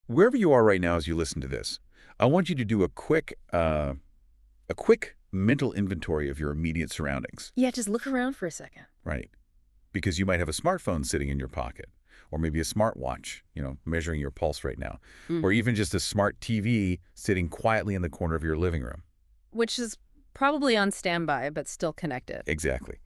Wherever you are right now as you listen to this, I want you to do a quick mental inventory of your immediate surroundings, Yeah, just look around for a second. right? Because you might have a smartphone sitting in your pocket, or maybe a smartwatch, measuring your pulse right now, or Mm. even just a smart TV sitting quietly in the corner of your living room. Which is probably on standby, but still connected. Exactly.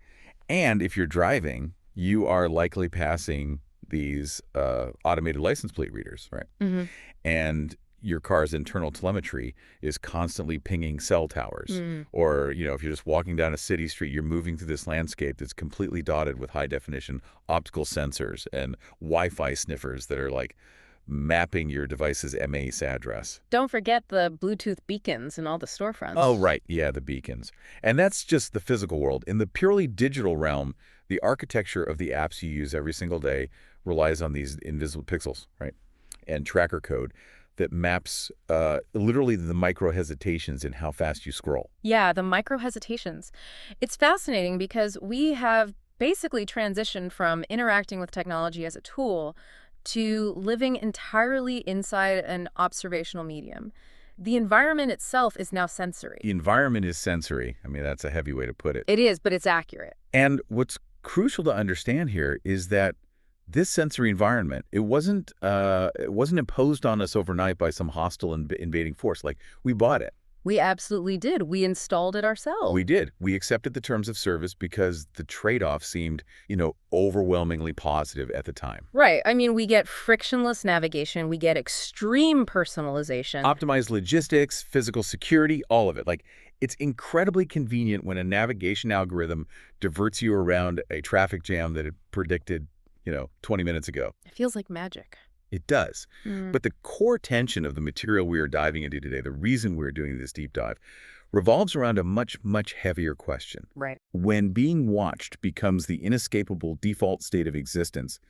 And if you're driving, you are likely passing these automated license plate readers, right? Hmm. And your car's internal telemetry is constantly pinging cell towers. Mm. Or, if you're just walking down a city street, you're moving through this landscape that's completely dotted with high-definition optical sensors and Wi-Fi sniffers that are like mapping your device's MAC address. Don't forget the Bluetooth beacons in all the Oh, storefronts. right. Yeah, the beacons. And that's just the physical world. In the purely digital realm, the architecture of the apps you use every single day relies on these invisible pixels, right? And tracker code that maps literally the micro hesitations in how fast you scroll. Yeah, the micro hesitations. It's fascinating because we have basically transitioned from interacting with technology as a tool to living entirely inside an observational medium. The environment itself is now The sensory. environment is sensory. I mean, that's a heavy way to put it. It is, but it's accurate. And what's crucial to understand here is that this sensory environment, it wasn't imposed on us overnight by some hostile invading force. Like, we bought it. We absolutely did. We installed it ourselves. We did. We accepted the terms of service because the trade-off seemed, overwhelmingly positive at the time. Right. I mean, we get frictionless navigation, we get extreme personalization. Optimized logistics, physical security, all of it. Like, it's incredibly convenient when a navigation algorithm diverts you around a traffic jam that it predicted, 20 minutes ago. It feels like magic. It does. Mm. But the core tension of the material we are diving into today, the reason we're doing this deep dive, revolves around a much, much heavier question. Right. When being watched becomes the inescapable default state of existence,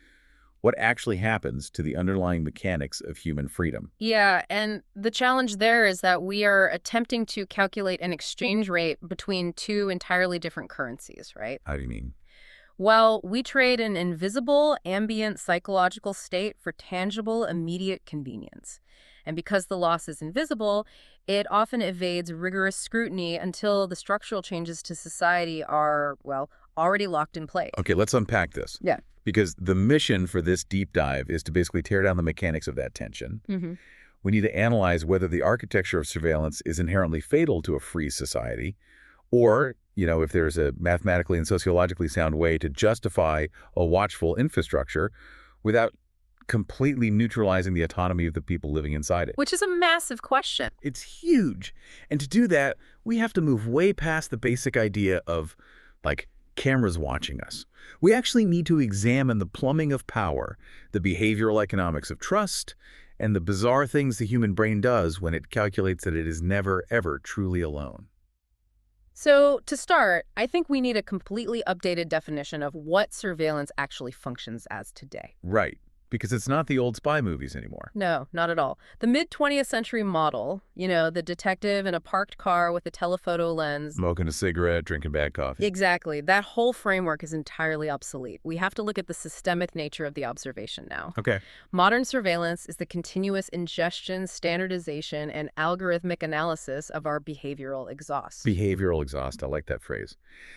what actually happens to the underlying mechanics of human freedom? Yeah, and the challenge there is that we are attempting to calculate an exchange rate between two entirely different currencies, right? How do you mean? Well, we trade an invisible, ambient psychological state for tangible, immediate convenience. And because the loss is invisible, it often evades rigorous scrutiny until the structural changes to society are, well, already locked in place. Okay, let's unpack this. Yeah. Because the mission for this deep dive is to basically tear down the mechanics of that tension. Mm-hmm. We need to analyze whether the architecture of surveillance is inherently fatal to a free society, or, if there's a mathematically and sociologically sound way to justify a watchful infrastructure without completely neutralizing the autonomy of the people living inside it. Which is a massive question. It's huge. And to do that, we have to move way past the basic idea of, like, cameras watching us. We actually need to examine the plumbing of power, the behavioral economics of trust, and the bizarre things the human brain does when it calculates that it is never, ever truly alone. So, to start, I think we need a completely updated definition of what surveillance actually functions as today. Right. Because it's not the old spy movies anymore. No, not at all. The mid-20th century model, the detective in a parked car with a telephoto lens. Smoking a cigarette, drinking bad coffee. Exactly. That whole framework is entirely obsolete. We have to look at the systemic nature of the observation now. Okay. Modern surveillance is the continuous ingestion, standardization, and algorithmic analysis of our behavioral exhaust. Behavioral exhaust. I like that phrase.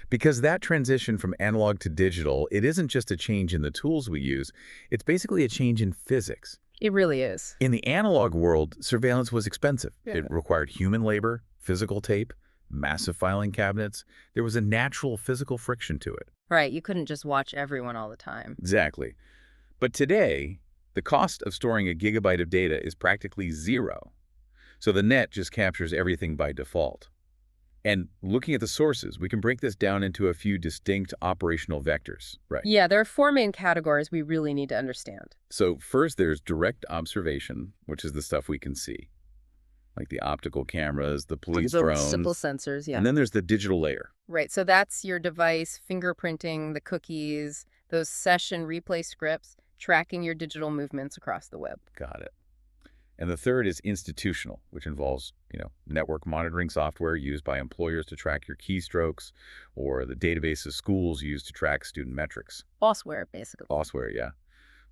Because that transition from analog to digital, it isn't just a change in the tools we use. It's basically a change in physics. It really is. In the analog world, surveillance was expensive. Yeah. It required human labor, physical tape, massive filing cabinets. There was a natural physical friction to it. Right, you couldn't just watch everyone all the time. Exactly. But today, the cost of storing a gigabyte of data is practically zero. So the net just captures everything by default. And looking at the sources, we can break this down into a few distinct operational vectors, right? Yeah, there are four main categories we really need to understand. So first, there's direct observation, which is the stuff we can see, like the optical cameras, the police The drones. simple sensors, yeah. And then there's the digital layer. Right, so that's your device, fingerprinting, the cookies, those session replay scripts, tracking your digital movements across the web. Got it. And the third is institutional, which involves, network monitoring software used by employers to track your keystrokes, or the databases schools use to track student metrics. Bossware, basically. Bossware, yeah.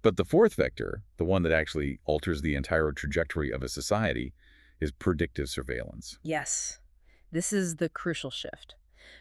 But the fourth vector, the one that actually alters the entire trajectory of a society, is predictive surveillance. Yes, this is the crucial shift.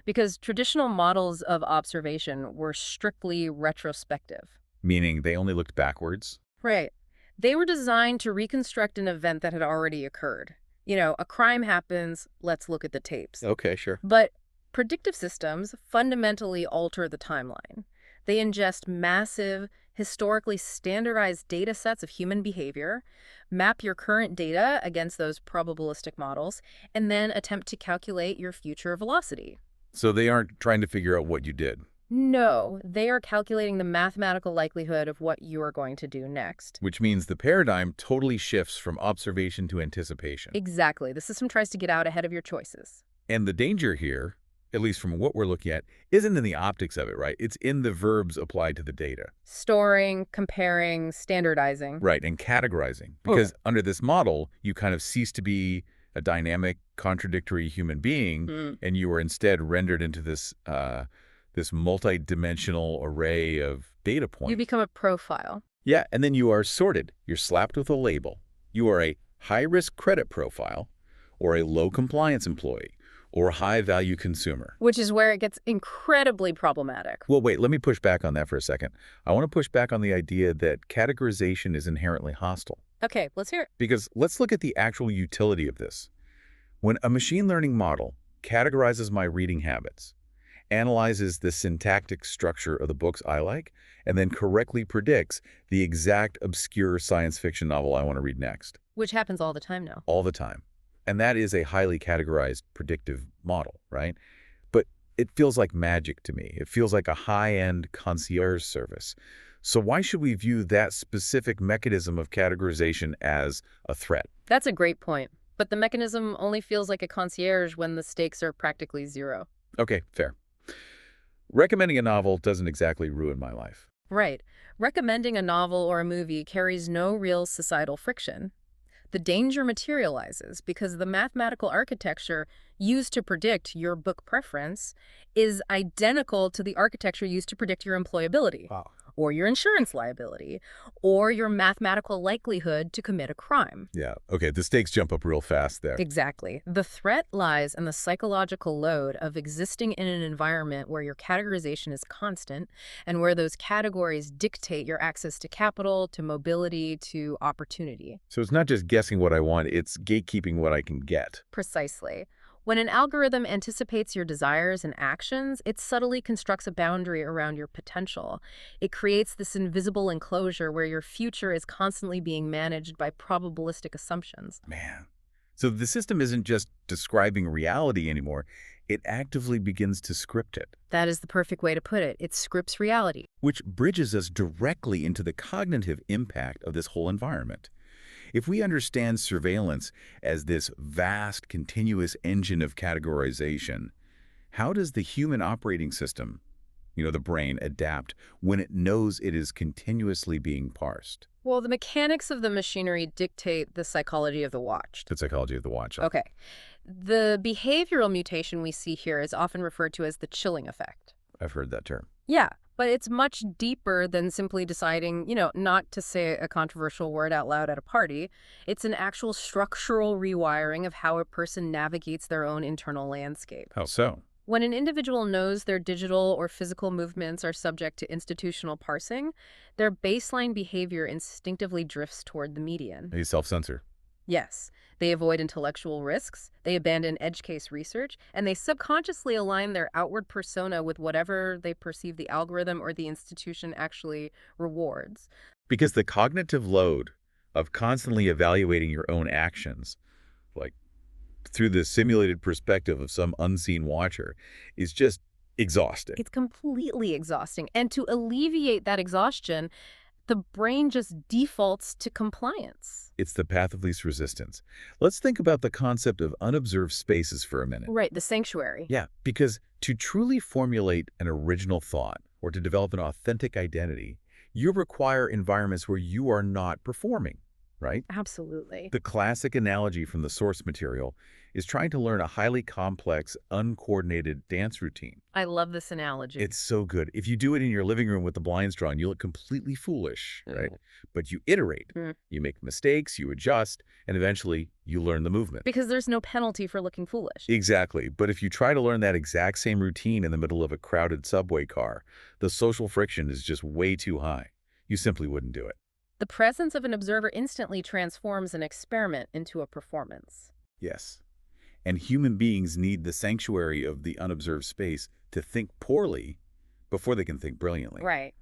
Because traditional models of observation were strictly retrospective. Meaning they only looked backwards? Right. They were designed to reconstruct an event that had already occurred. A crime happens, let's look at the tapes. Okay, sure. But predictive systems fundamentally alter the timeline. They ingest massive, historically standardized data sets of human behavior, map your current data against those probabilistic models, and then attempt to calculate your future velocity. So they aren't trying to figure out what you did, No, they are calculating the mathematical likelihood of what you are going to do next. which means the paradigm totally shifts from observation to anticipation. Exactly. The system tries to get out ahead of your choices. And the danger here, at least from what we're looking at, isn't in the optics of it, right? It's in the verbs applied to the data. Storing, comparing, standardizing. Right, and categorizing. Because under this model, you kind of cease to be a dynamic, contradictory human being, and you are instead rendered into this multi-dimensional array of data points. You become a profile. Yeah, and then you are sorted. You're slapped with a label. You are a high-risk credit profile, or a low-compliance employee, or a high-value consumer. Which is where it gets incredibly problematic. Well, wait, let me push back on that for a second. I want to push back on the idea that categorization is inherently hostile. Okay, let's hear it. Because let's look at the actual utility of this. When a machine learning model categorizes my reading habits, analyzes the syntactic structure of the books I like, and then correctly predicts the exact obscure science fiction novel I want to read next. Which happens all the time now. All the time. And that is a highly categorized predictive model, right? But it feels like magic to me. It feels like a high-end concierge service. So why should we view that specific mechanism of categorization as a threat? That's a great point. But the mechanism only feels like a concierge when the stakes are practically zero. Okay, fair. Recommending a novel doesn't exactly ruin my life. Right. Recommending a novel or a movie carries no real societal friction. The danger materializes because the mathematical architecture used to predict your book preference is identical to the architecture used to predict your employability, Wow. or your insurance liability, or your mathematical likelihood to commit a crime. Yeah, okay, the stakes jump up real fast there. Exactly. The threat lies in the psychological load of existing in an environment where your categorization is constant and where those categories dictate your access to capital, to mobility, to opportunity. So it's not just guessing what I want, it's gatekeeping what I can get. Precisely. When an algorithm anticipates your desires and actions, it subtly constructs a boundary around your potential. It creates this invisible enclosure where your future is constantly being managed by probabilistic assumptions. Man. So the system isn't just describing reality anymore, it actively begins to script it. That is the perfect way to put it. It scripts reality. Which bridges us directly into the cognitive impact of this whole environment. If we understand surveillance as this vast, continuous engine of categorization, how does the human operating system, the brain, adapt when it knows it is continuously being parsed? Well, the mechanics of the machinery dictate the psychology of the watched. The psychology of the watch. Okay. The behavioral mutation we see here is often referred to as the chilling effect. I've heard that term. Yeah, but it's much deeper than simply deciding, not to say a controversial word out loud at a party. It's an actual structural rewiring of how a person navigates their own internal landscape. How so? When an individual knows their digital or physical movements are subject to institutional parsing, their baseline behavior instinctively drifts toward the median. They self-censor. Yes, they avoid intellectual risks, they abandon edge case research, and they subconsciously align their outward persona with whatever they perceive the algorithm or the institution actually rewards. Because the cognitive load of constantly evaluating your own actions, like through the simulated perspective of some unseen watcher, is just exhausting. It's completely exhausting. And to alleviate that exhaustion, the brain just defaults to compliance. It's the path of least resistance. Let's think about the concept of unobserved spaces for a minute. Right, the sanctuary. Yeah, because to truly formulate an original thought or to develop an authentic identity, you require environments where you are not performing. right? Absolutely. The classic analogy from the source material is trying to learn a highly complex, uncoordinated dance routine. I love this analogy. It's so good. If you do it in your living room with the blinds drawn, you look completely foolish, right? But you iterate, Mm. you make mistakes, you adjust, and eventually you learn the movement. Because there's no penalty for looking foolish. Exactly. But if you try to learn that exact same routine in the middle of a crowded subway car, the social friction is just way too high. You simply wouldn't do it. The presence of an observer instantly transforms an experiment into a performance. Yes. And human beings need the sanctuary of the unobserved space to think poorly before they can think brilliantly. Right.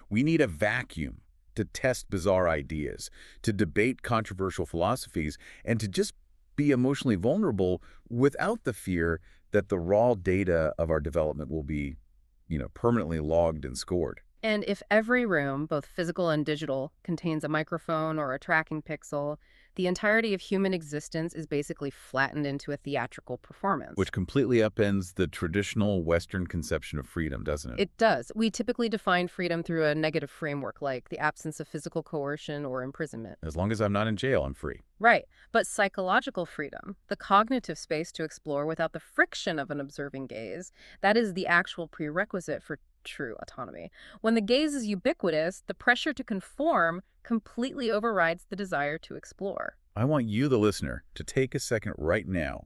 We need a vacuum to test bizarre ideas, to debate controversial philosophies, and to just be emotionally vulnerable without the fear that the raw data of our development will be, permanently logged and scored. And if every room, both physical and digital, contains a microphone or a tracking pixel, the entirety of human existence is basically flattened into a theatrical performance. Which completely upends the traditional Western conception of freedom, doesn't it? It does. We typically define freedom through a negative framework, like the absence of physical coercion or imprisonment. As long as I'm not in jail, I'm free. Right. But psychological freedom, the cognitive space to explore without the friction of an observing gaze, that is the actual prerequisite for true autonomy. When the gaze is ubiquitous, the pressure to conform completely overrides the desire to explore. I want you, the listener, to take a second right now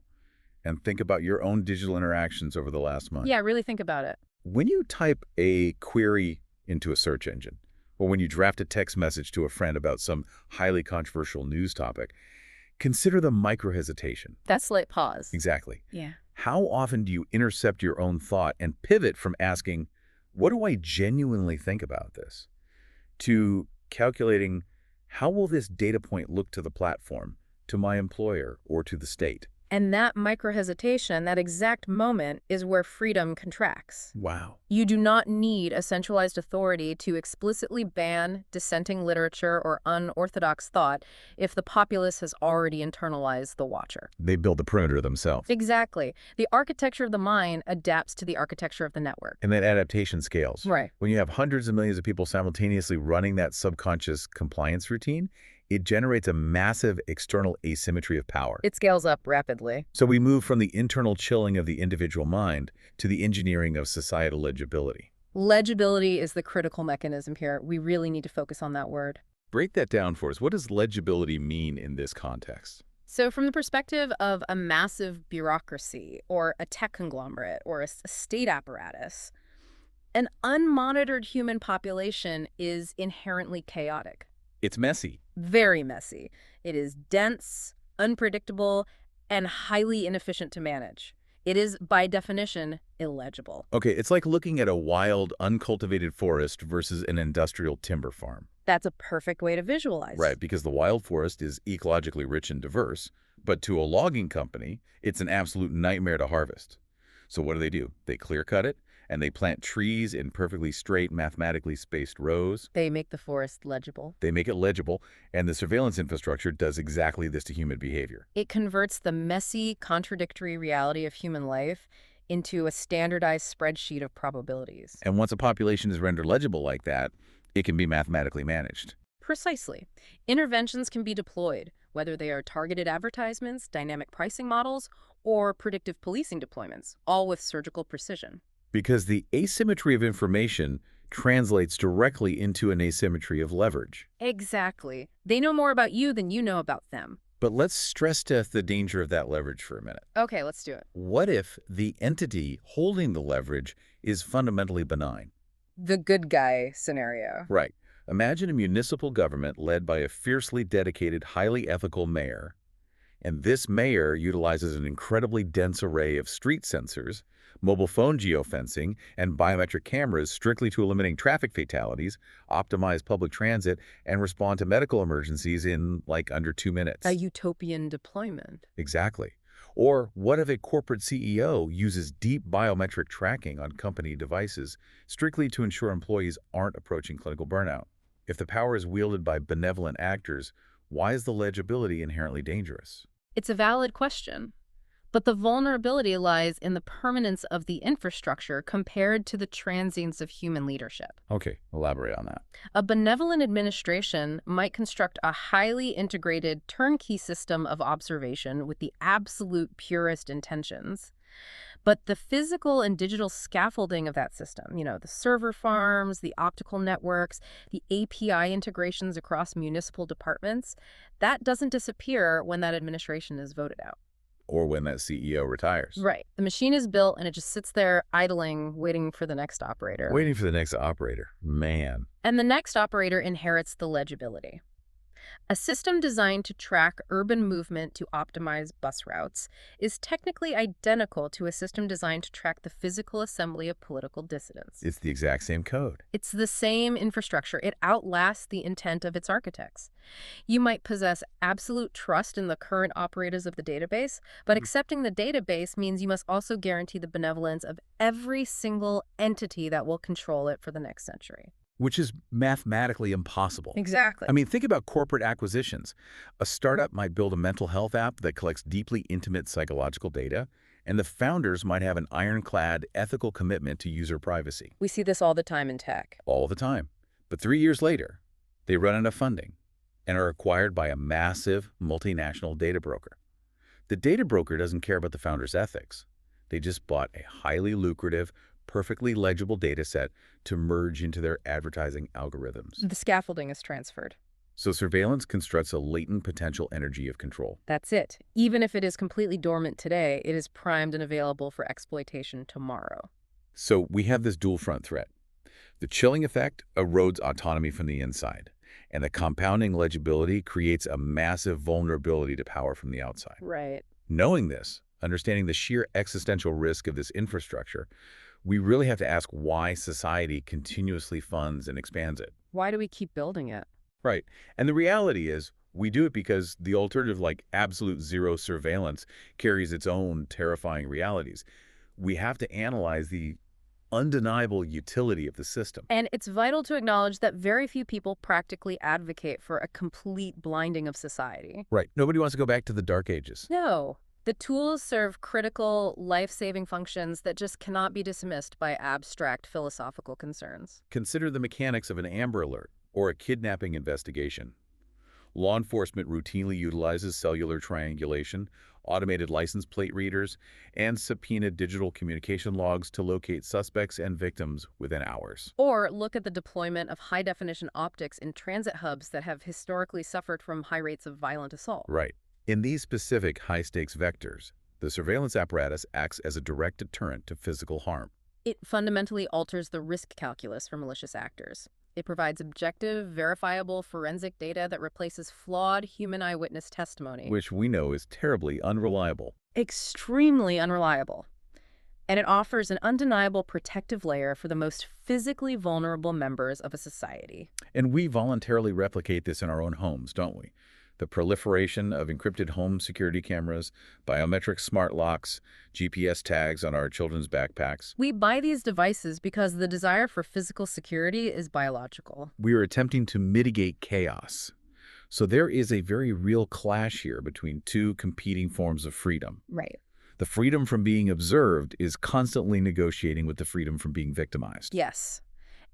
and think about your own digital interactions over the last month. Yeah, really think about it. When you type a query into a search engine, or when you draft a text message to a friend about some highly controversial news topic, consider the micro-hesitation. That slight pause. Exactly. Yeah. How often do you intercept your own thought and pivot from asking, what do I genuinely think about this, to calculating, how will this data point look to the platform, to my employer, or to the state? And that micro-hesitation, that exact moment, is where freedom contracts. Wow. You do not need a centralized authority to explicitly ban dissenting literature or unorthodox thought if the populace has already internalized the watcher. They build the perimeter themselves. Exactly. The architecture of the mind adapts to the architecture of the network. And that adaptation scales. Right. When you have hundreds of millions of people simultaneously running that subconscious compliance routine, it generates a massive external asymmetry of power. It scales up rapidly. So we move from the internal chilling of the individual mind to the engineering of societal legibility. Legibility is the critical mechanism here. We really need to focus on that word. Break that down for us. What does legibility mean in this context? So from the perspective of a massive bureaucracy or a tech conglomerate or a state apparatus, an unmonitored human population is inherently chaotic. It's messy. Very messy. It is dense, unpredictable, and highly inefficient to manage. It is, by definition, illegible. Okay, it's like looking at a wild, uncultivated forest versus an industrial timber farm. That's a perfect way to visualize. Right, because the wild forest is ecologically rich and diverse, but to a logging company, it's an absolute nightmare to harvest. So what do? They clear cut it, and they plant trees in perfectly straight, mathematically spaced rows. They make the forest legible. They make it legible, and the surveillance infrastructure does exactly this to human behavior. It converts the messy, contradictory reality of human life into a standardized spreadsheet of probabilities. And once a population is rendered legible like that, it can be mathematically managed. Precisely. Interventions can be deployed, whether they are targeted advertisements, dynamic pricing models, or predictive policing deployments, all with surgical precision. Because the asymmetry of information translates directly into an asymmetry of leverage. Exactly. They know more about you than you know about them. But let's stress test the danger of that leverage for a minute. Okay, let's do it. What if the entity holding the leverage is fundamentally benign? The good guy scenario. Right. Imagine a municipal government led by a fiercely dedicated, highly ethical mayor. And this mayor utilizes an incredibly dense array of street sensors, mobile phone geofencing, and biometric cameras strictly to eliminate traffic fatalities, optimize public transit, and respond to medical emergencies in, like, under 2 minutes. A utopian deployment. Exactly. Or what if a corporate CEO uses deep biometric tracking on company devices strictly to ensure employees aren't approaching clinical burnout? If the power is wielded by benevolent actors, why is the legibility inherently dangerous? It's a valid question. But the vulnerability lies in the permanence of the infrastructure compared to the transience of human leadership. Okay, elaborate on that. A benevolent administration might construct a highly integrated turnkey system of observation with the absolute purest intentions. But the physical and digital scaffolding of that system, the server farms, the optical networks, the API integrations across municipal departments, that doesn't disappear when that administration is voted out. Or when that CEO retires. Right. The machine is built and it just sits there idling, waiting for the next operator. Waiting for the next operator. Man. And the next operator inherits the legibility. A system designed to track urban movement to optimize bus routes is technically identical to a system designed to track the physical assembly of political dissidents. It's the exact same code. It's the same infrastructure. It outlasts the intent of its architects. You might possess absolute trust in the current operators of the database, but accepting the database means you must also guarantee the benevolence of every single entity that will control it for the next century. Which is mathematically impossible. Exactly. I mean, think about corporate acquisitions. A startup might build a mental health app that collects deeply intimate psychological data, and the founders might have an ironclad ethical commitment to user privacy. We see this all the time in tech. All the time. But 3 years later, they run out of funding and are acquired by a massive multinational data broker. The data broker doesn't care about the founder's ethics. They just bought a highly lucrative, perfectly legible data set to merge into their advertising algorithms. The scaffolding is transferred. So surveillance constructs a latent potential energy of control. That's it. Even if it is completely dormant today, it is primed and available for exploitation tomorrow. So we have this dual front threat. The chilling effect erodes autonomy from the inside, and the compounding legibility creates a massive vulnerability to power from the outside. Right. Knowing this, understanding the sheer existential risk of this infrastructure, we really have to ask why society continuously funds and expands it. Why do we keep building it? Right. And the reality is, we do it because the alternative, like absolute zero surveillance, carries its own terrifying realities. We have to analyze the undeniable utility of the system. And it's vital to acknowledge that very few people practically advocate for a complete blinding of society. Right. Nobody wants to go back to the dark ages. No. The tools serve critical, life-saving functions that just cannot be dismissed by abstract philosophical concerns. Consider the mechanics of an Amber Alert or a kidnapping investigation. Law enforcement routinely utilizes cellular triangulation, automated license plate readers, and subpoenaed digital communication logs to locate suspects and victims within hours. Or look at the deployment of high-definition optics in transit hubs that have historically suffered from high rates of violent assault. Right. In these specific high-stakes vectors, the surveillance apparatus acts as a direct deterrent to physical harm. It fundamentally alters the risk calculus for malicious actors. It provides objective, verifiable forensic data that replaces flawed human eyewitness testimony. Which we know is terribly unreliable. Extremely unreliable. And it offers an undeniable protective layer for the most physically vulnerable members of a society. And we voluntarily replicate this in our own homes, don't we? The proliferation of encrypted home security cameras, biometric smart locks, GPS tags on our children's backpacks. We buy these devices because the desire for physical security is biological. We are attempting to mitigate chaos. So there is a very real clash here between two competing forms of freedom. Right. The freedom from being observed is constantly negotiating with the freedom from being victimized. Yes.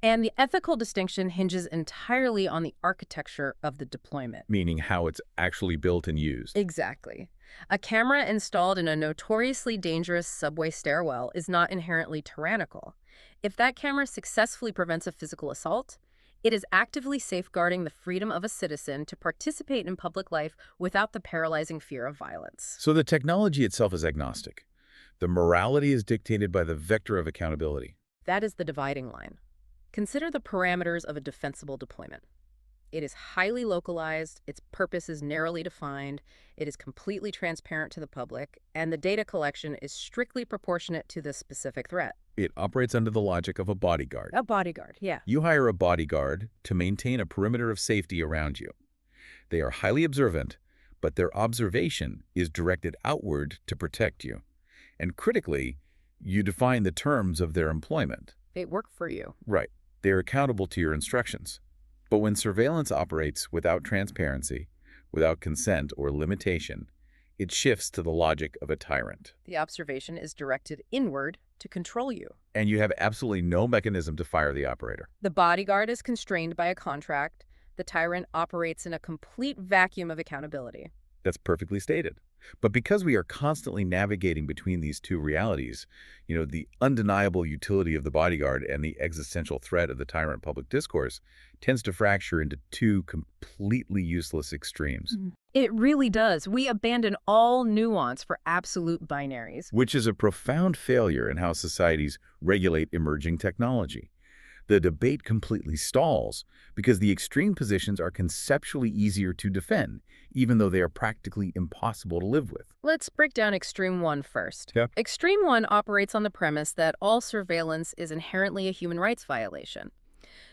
And the ethical distinction hinges entirely on the architecture of the deployment. Meaning how it's actually built and used. Exactly. A camera installed in a notoriously dangerous subway stairwell is not inherently tyrannical. If that camera successfully prevents a physical assault, it is actively safeguarding the freedom of a citizen to participate in public life without the paralyzing fear of violence. So the technology itself is agnostic. The morality is dictated by the vector of accountability. That is the dividing line. Consider the parameters of a defensible deployment. It is highly localized, its purpose is narrowly defined, it is completely transparent to the public, and the data collection is strictly proportionate to the specific threat. It operates under the logic of a bodyguard. A bodyguard, yeah. You hire a bodyguard to maintain a perimeter of safety around you. They are highly observant, but their observation is directed outward to protect you. And critically, you define the terms of their employment. They work for you. Right. They are accountable to your instructions. But when surveillance operates without transparency, without consent or limitation, It shifts to the logic of a tyrant. The observation is directed inward to control you. And you have absolutely no mechanism to fire the operator. The bodyguard is constrained by a contract. The tyrant operates in a complete vacuum of accountability. That's perfectly stated. But because we are constantly navigating between these two realities, the undeniable utility of the bodyguard and the existential threat of the tyrant public discourse tends to fracture into two completely useless extremes. It really does. We abandon all nuance for absolute binaries. Which is a profound failure in how societies regulate emerging technology. The debate completely stalls because the extreme positions are conceptually easier to defend, even though they are practically impossible to live with. Let's break down Extreme 1 first. Yeah. Extreme 1 operates on the premise that all surveillance is inherently a human rights violation.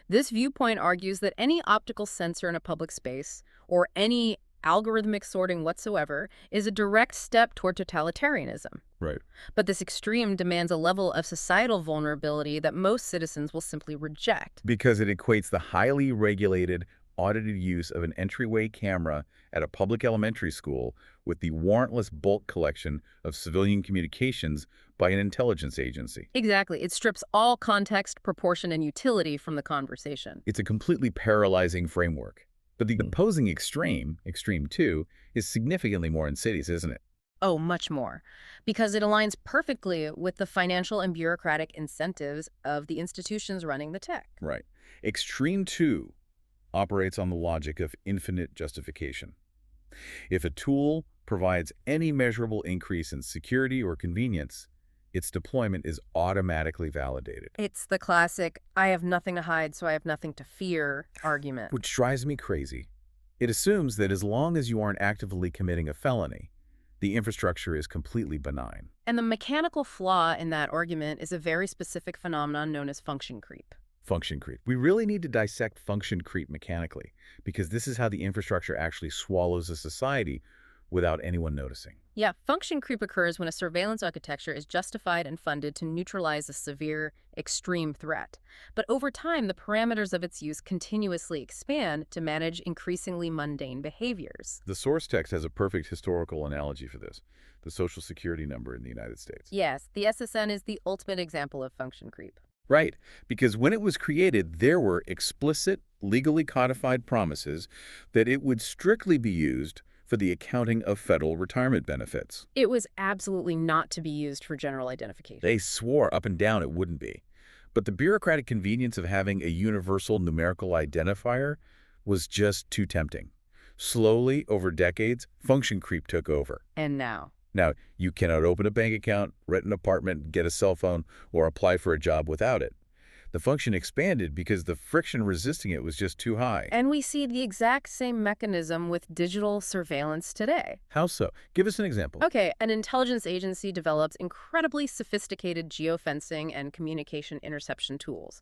This viewpoint argues that any optical sensor in a public space, or any algorithmic sorting whatsoever, is a direct step toward totalitarianism. Right. But this extreme demands a level of societal vulnerability that most citizens will simply reject. Because it equates the highly regulated, audited use of an entryway camera at a public elementary school with the warrantless bulk collection of civilian communications by an intelligence agency. Exactly. It strips all context, proportion, and utility from the conversation. It's a completely paralyzing framework. But the opposing extreme, Extreme 2, is significantly more insidious, isn't it? Oh, much more. Because it aligns perfectly with the financial and bureaucratic incentives of the institutions running the tech. Right. Extreme 2 operates on the logic of infinite justification. If a tool provides any measurable increase in security or convenience, its deployment is automatically validated. It's the classic, I have nothing to hide, so I have nothing to fear argument. Which drives me crazy. It assumes that as long as you aren't actively committing a felony, the infrastructure is completely benign. And the mechanical flaw in that argument is a very specific phenomenon known as function creep. Function creep. We really need to dissect function creep mechanically, because this is how the infrastructure actually swallows a society without anyone noticing. Yeah, function creep occurs when a surveillance architecture is justified and funded to neutralize a severe, extreme threat. But over time, the parameters of its use continuously expand to manage increasingly mundane behaviors. The source text has a perfect historical analogy for this, the Social Security number in the United States. Yes, the SSN is the ultimate example of function creep. Right, because when it was created, there were explicit, legally codified promises that it would strictly be used for the accounting of federal retirement benefits. It was absolutely not to be used for general identification. They swore up and down it wouldn't be. But the bureaucratic convenience of having a universal numerical identifier was just too tempting. Slowly, over decades, function creep took over. And now? Now, you cannot open a bank account, rent an apartment, get a cell phone, or apply for a job without it. The function expanded because the friction resisting it was just too high. And we see the exact same mechanism with digital surveillance today. How so? Give us an example. Okay, an intelligence agency develops incredibly sophisticated geofencing and communication interception tools.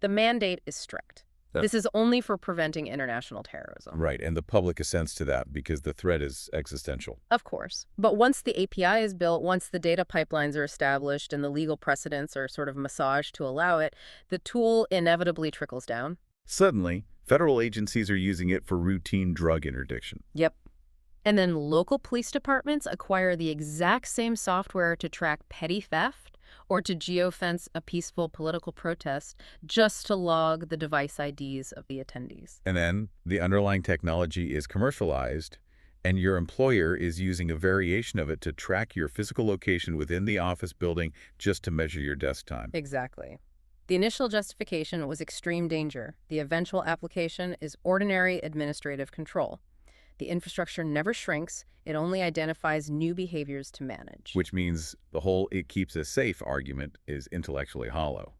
The mandate is strict. This is only for preventing international terrorism. Right, and the public assents to that because the threat is existential. Of course. But once the API is built, once the data pipelines are established and the legal precedents are sort of massaged to allow it, the tool inevitably trickles down. Suddenly, federal agencies are using it for routine drug interdiction. Yep. And then local police departments acquire the exact same software to track petty theft or to geofence a peaceful political protest just to log the device IDs of the attendees. And then the underlying technology is commercialized, and your employer is using a variation of it to track your physical location within the office building just to measure your desk time. Exactly. The initial justification was extreme danger. The eventual application is ordinary administrative control. The infrastructure never shrinks. It only identifies new behaviors to manage. Which means the whole "it keeps us safe" argument is intellectually hollow.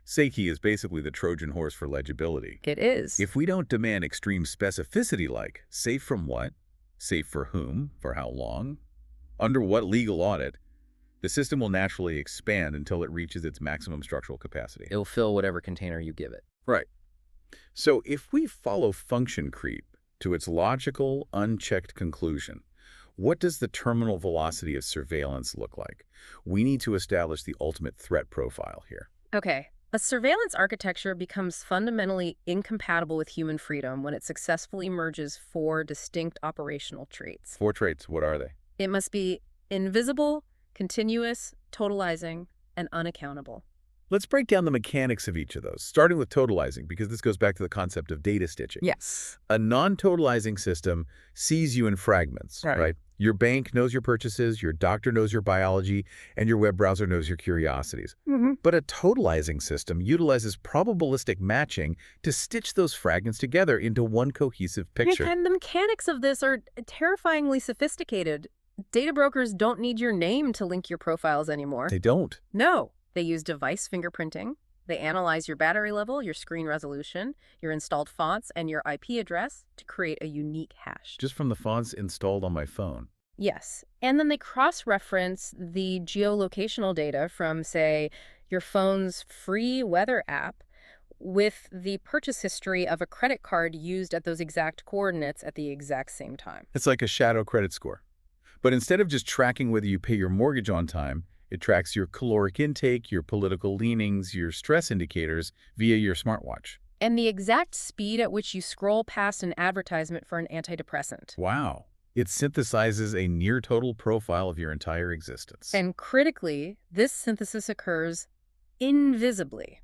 Safety is basically the Trojan horse for legibility. It is. If we don't demand extreme specificity like safe from what, safe for whom, for how long, under what legal audit, the system will naturally expand until it reaches its maximum structural capacity. It'll fill whatever container you give it. Right. So if we follow function creep to its logical, unchecked conclusion, what does the terminal velocity of surveillance look like? We need to establish the ultimate threat profile here. Okay. A surveillance architecture becomes fundamentally incompatible with human freedom when it successfully merges four distinct operational traits. 4 traits, what are they? It must be invisible, continuous, totalizing, and unaccountable. Let's break down the mechanics of each of those, starting with totalizing, because this goes back to the concept of data stitching. Yes. A non-totalizing system sees you in fragments, right? Your bank knows your purchases, your doctor knows your biology, and your web browser knows your curiosities. But a totalizing system utilizes probabilistic matching to stitch those fragments together into one cohesive picture. And the mechanics of this are terrifyingly sophisticated. Data brokers don't need your name to link your profiles anymore. They don't. No. They use device fingerprinting. They analyze your battery level, your screen resolution, your installed fonts, and your IP address to create a unique hash. Just from the fonts installed on my phone. Yes. And then they cross-reference the geolocational data from, say, your phone's free weather app with the purchase history of a credit card used at those exact coordinates at the exact same time. It's like a shadow credit score. But instead of just tracking whether you pay your mortgage on time, it tracks your caloric intake, your political leanings, your stress indicators via your smartwatch. And the exact speed at which you scroll past an advertisement for an antidepressant. Wow. It synthesizes a near-total profile of your entire existence. And critically, this synthesis occurs invisibly,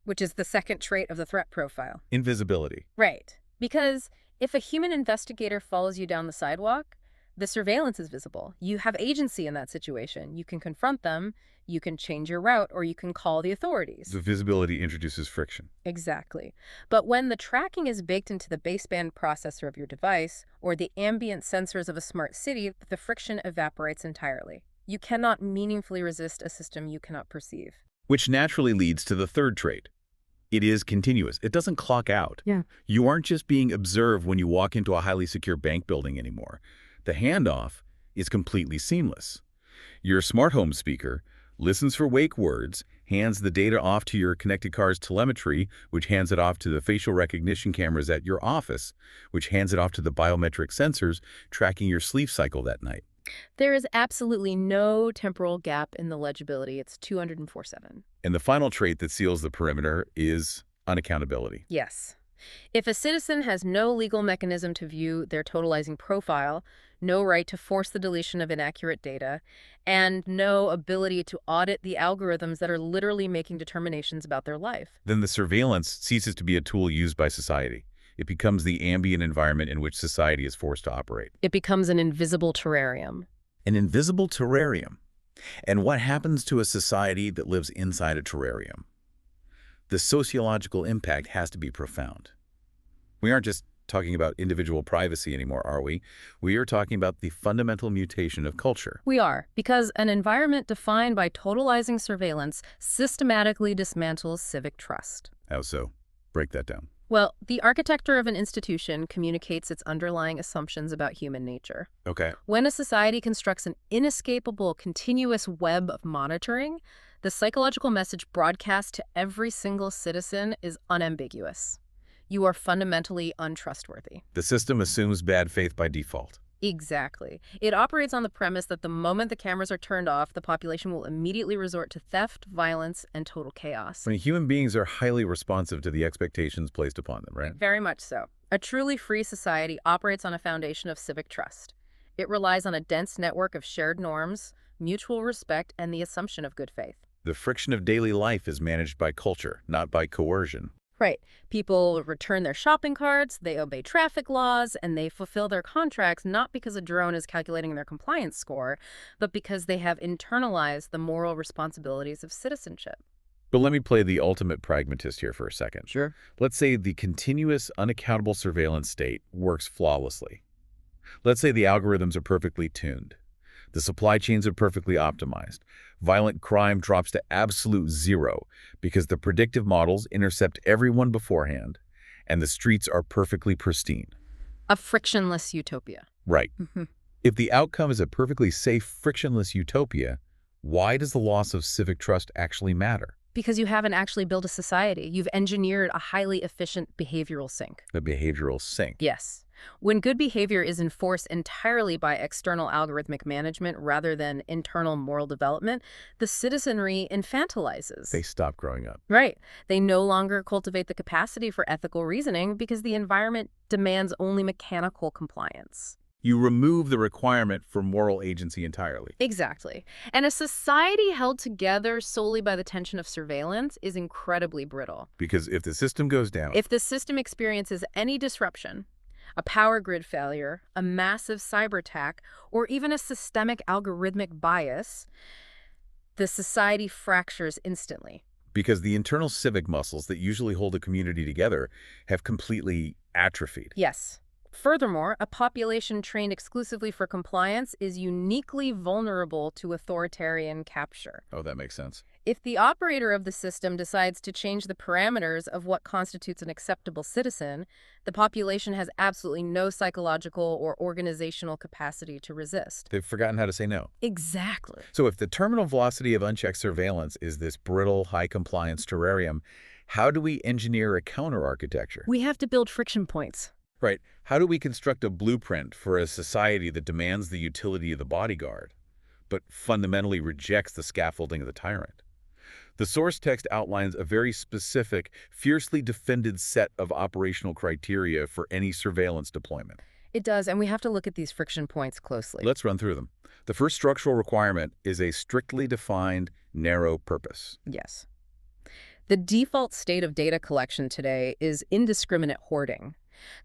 which is the second trait of the threat profile. Invisibility. Right. Because if a human investigator follows you down the sidewalk, the surveillance is visible. You have agency in that situation. You can confront them, you can change your route, or you can call the authorities. The visibility introduces friction. Exactly. But when the tracking is baked into the baseband processor of your device or the ambient sensors of a smart city, the friction evaporates entirely. You cannot meaningfully resist a system you cannot perceive. Which naturally leads to the third trait. It is continuous. It doesn't clock out. Yeah. You aren't just being observed when you walk into a highly secure bank building anymore. The handoff is completely seamless. Your smart home speaker listens for wake words, hands the data off to your connected car's telemetry, which hands it off to the facial recognition cameras at your office, which hands it off to the biometric sensors tracking your sleep cycle that night. There is absolutely no temporal gap in the legibility. It's 204/7. And the final trait that seals the perimeter is unaccountability. Yes. If a citizen has no legal mechanism to view their totalizing profile, no right to force the deletion of inaccurate data, and no ability to audit the algorithms that are literally making determinations about their life, Then the surveillance ceases to be a tool used by society. It becomes the ambient environment in which society is forced to operate. it becomes an invisible terrarium. An invisible terrarium. And what happens to a society that lives inside a terrarium? The sociological impact has to be profound. We aren't just talking about individual privacy anymore, are we? We are talking about the fundamental mutation of culture. We are, because an environment defined by totalizing surveillance systematically dismantles civic trust. How so? Break that down. Well, the architecture of an institution communicates its underlying assumptions about human nature. Okay. When a society constructs an inescapable, continuous web of monitoring, the psychological message broadcast to every single citizen is unambiguous. You are fundamentally untrustworthy. The system assumes bad faith by default. Exactly. It operates on the premise that the moment the cameras are turned off, the population will immediately resort to theft, violence, and total chaos. I mean, human beings are highly responsive to the expectations placed upon them, right? Very much so. A truly free society operates on a foundation of civic trust. It relies on a dense network of shared norms, mutual respect, and the assumption of good faith. The friction of daily life is managed by culture, not by coercion. Right. People return their shopping carts, they obey traffic laws, and they fulfill their contracts not because a drone is calculating their compliance score, but because they have internalized the moral responsibilities of citizenship. But let me play the ultimate pragmatist here for a second. Sure. Let's say the continuous, unaccountable surveillance state works flawlessly. Let's say the algorithms are perfectly tuned. The supply chains are perfectly optimized. Violent crime drops to absolute zero because the predictive models intercept everyone beforehand, and the streets are perfectly pristine. A frictionless utopia. Right. Mhm. If the outcome is a perfectly safe, frictionless utopia, why does the loss of civic trust actually matter? Because you haven't actually built a society. You've engineered a highly efficient behavioral sink. The behavioral sink. Yes. When good behavior is enforced entirely by external algorithmic management rather than internal moral development, the citizenry infantilizes. They stop growing up. Right. They no longer cultivate the capacity for ethical reasoning because the environment demands only mechanical compliance. You remove the requirement for moral agency entirely. Exactly. And a society held together solely by the tension of surveillance is incredibly brittle. Because if the system goes down, If the system experiences any disruption, a power grid failure, a massive cyber attack, or even a systemic algorithmic bias, the society fractures instantly. because the internal civic muscles that usually hold a community together have completely atrophied. Yes. Furthermore, a population trained exclusively for compliance is uniquely vulnerable to authoritarian capture. Oh, that makes sense. If the operator of the system decides to change the parameters of what constitutes an acceptable citizen, the population has absolutely no psychological or organizational capacity to resist. They've forgotten how to say no. Exactly. So if the terminal velocity of unchecked surveillance is this brittle, high-compliance terrarium, how do we engineer a counter-architecture? We have to build friction points. Right. How do we construct a blueprint for a society that demands the utility of the bodyguard, but fundamentally rejects the scaffolding of the tyrant? The source text outlines a very specific, fiercely defended set of operational criteria for any surveillance deployment. It does, and we have to look at these friction points closely. Let's run through them. The first structural requirement is a strictly defined, narrow purpose. Yes. The default state of data collection today is indiscriminate hoarding.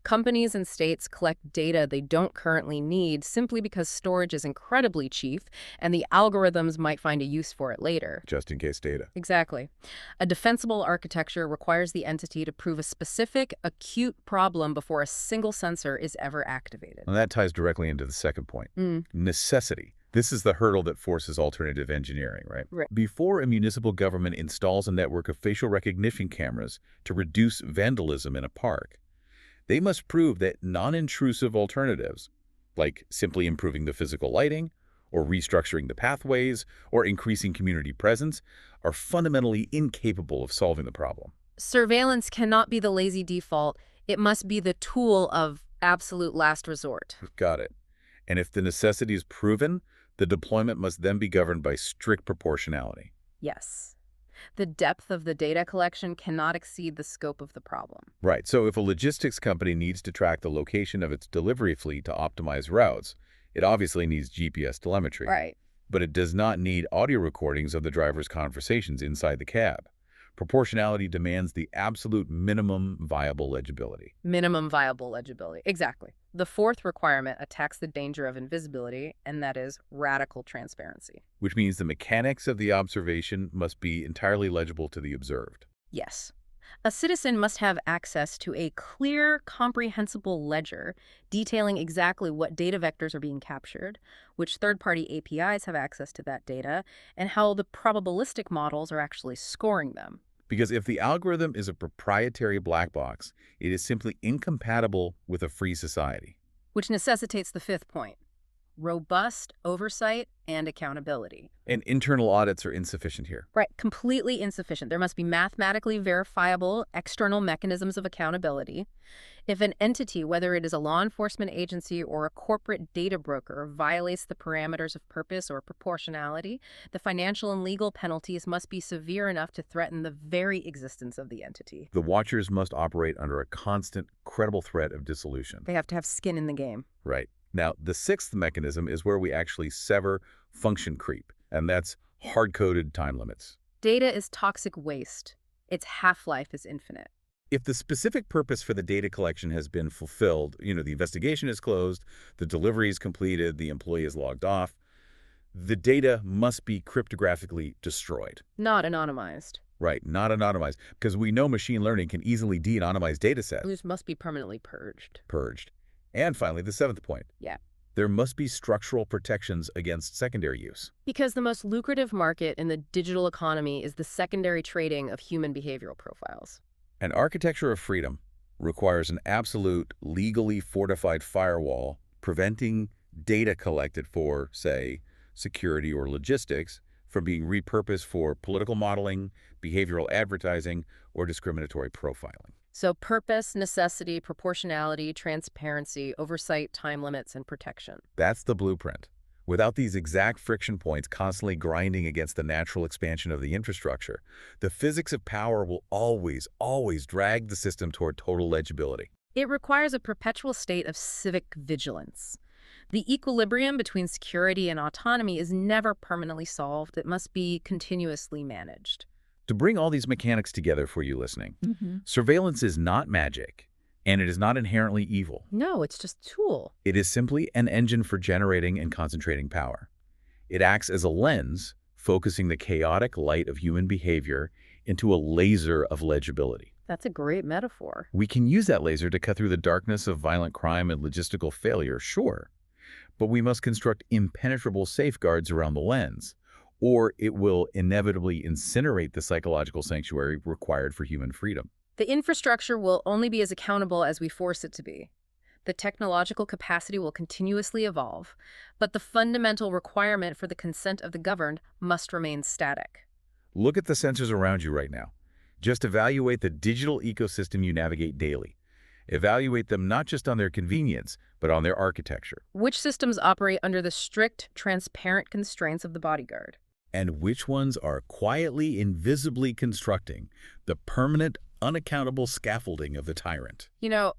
Companies and states collect data they don't currently need simply because storage is incredibly cheap and the algorithms might find a use for it later. Just-in-case data. Exactly. A defensible architecture requires the entity to prove a specific, acute problem before a single sensor is ever activated. And that ties directly into the second point. Necessity. This is the hurdle that forces alternative engineering, right? Right. Before a municipal government installs a network of facial recognition cameras to reduce vandalism in a park, they must prove that non-intrusive alternatives, like simply improving the physical lighting, or restructuring the pathways, or increasing community presence, are fundamentally incapable of solving the problem. Surveillance cannot be the lazy default. It must be the tool of absolute last resort. Got it. And if the necessity is proven, the deployment must then be governed by strict proportionality. Yes. The depth of the data collection cannot exceed the scope of the problem. Right. So if a logistics company needs to track the location of its delivery fleet to optimize routes, it obviously needs GPS telemetry. Right. But it does not need audio recordings of the driver's conversations inside the cab. Proportionality demands the absolute minimum viable legibility. Minimum viable legibility. Exactly. The fourth requirement attacks the danger of invisibility, and that is radical transparency. Which means the mechanics of the observation must be entirely legible to the observed. Yes. A citizen must have access to a clear, comprehensible ledger detailing exactly what data vectors are being captured, which third-party APIs have access to that data, and how the probabilistic models are actually scoring them. Because if the algorithm is a proprietary black box, it is simply incompatible with a free society. Which necessitates the fifth point: robust oversight and accountability. And internal audits are insufficient here. Right, completely insufficient. There must be mathematically verifiable external mechanisms of accountability. If an entity, whether it is a law enforcement agency or a corporate data broker, violates the parameters of purpose or proportionality, the financial and legal penalties must be severe enough to threaten the very existence of the entity. The watchers must operate under a constant, credible threat of dissolution. They have to have skin in the game. Right. Now, the sixth mechanism is where we actually sever function creep, and that's hard-coded time limits. Data is toxic waste. Its half-life is infinite. If the specific purpose for the data collection has been fulfilled, the investigation is closed, the delivery is completed, the employee is logged off, the data must be cryptographically destroyed. Not anonymized. Right, not anonymized, because we know machine learning can easily de-anonymize data sets. These must be permanently purged. Purged. And finally, the seventh point. Yeah. There must be structural protections against secondary use. Because the most lucrative market in the digital economy is the secondary trading of human behavioral profiles. An architecture of freedom requires an absolute, legally fortified firewall preventing data collected for, say, security or logistics from being repurposed for political modeling, behavioral advertising, or discriminatory profiling. So purpose, necessity, proportionality, transparency, oversight, time limits, and protection. That's the blueprint. Without these exact friction points constantly grinding against the natural expansion of the infrastructure, the physics of power will always, always drag the system toward total legibility. It requires a perpetual state of civic vigilance. The equilibrium between security and autonomy is never permanently solved. It must be continuously managed. To bring all these mechanics together for you listening, Mm-hmm. surveillance is not magic, and it is not inherently evil. No, it's just a tool. It is simply an engine for generating and concentrating power. It acts as a lens, focusing the chaotic light of human behavior into a laser of legibility. That's a great metaphor. We can use that laser to cut through the darkness of violent crime and logistical failure, sure, but we must construct impenetrable safeguards around the lens, or it will inevitably incinerate the psychological sanctuary required for human freedom. The infrastructure will only be as accountable as we force it to be. The technological capacity will continuously evolve, but the fundamental requirement for the consent of the governed must remain static. Look at the sensors around you right now. Just evaluate the digital ecosystem you navigate daily. Evaluate them not just on their convenience, but on their architecture. Which systems operate under the strict, transparent constraints of the bodyguard? And which ones are quietly, invisibly constructing the permanent, unaccountable scaffolding of the tyrant. You know,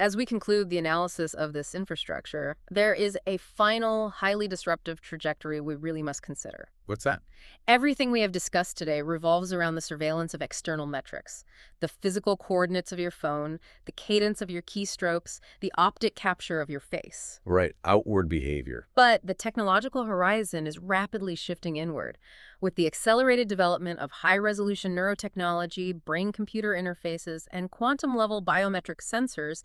as we conclude the analysis of this infrastructure, there is a final, highly disruptive trajectory we really must consider. What's that? Everything we have discussed today revolves around the surveillance of external metrics, the physical coordinates of your phone, the cadence of your keystrokes, the optic capture of your face. Right, outward behavior. But the technological horizon is rapidly shifting inward. With the accelerated development of high-resolution neurotechnology, brain-computer interfaces, and quantum-level biometric sensors,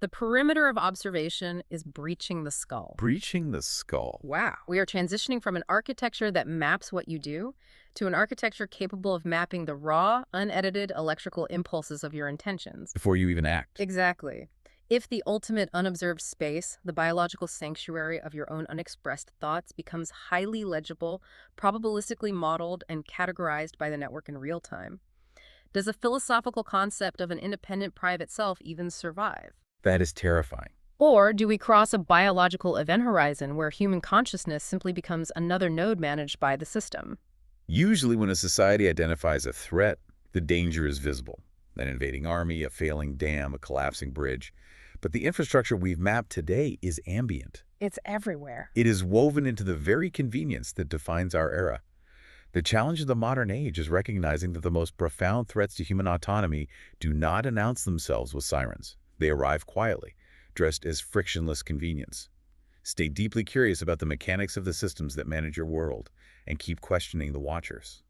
the perimeter of observation is breaching the skull. Breaching the skull. Wow. We are transitioning from an architecture that maps what you do to an architecture capable of mapping the raw, unedited electrical impulses of your intentions. Before you even act. Exactly. If the ultimate unobserved space, the biological sanctuary of your own unexpressed thoughts, becomes highly legible, probabilistically modeled, and categorized by the network in real time, does a philosophical concept of an independent private self even survive? That is terrifying. Or do we cross a biological event horizon where human consciousness simply becomes another node managed by the system? Usually when a society identifies a threat, the danger is visible. An invading army, a failing dam, a collapsing bridge. But the infrastructure we've mapped today is ambient. It's everywhere. It is woven into the very convenience that defines our era. The challenge of the modern age is recognizing that the most profound threats to human autonomy do not announce themselves with sirens. They arrive quietly, dressed as frictionless convenience. Stay deeply curious about the mechanics of the systems that manage your world, and keep questioning the watchers.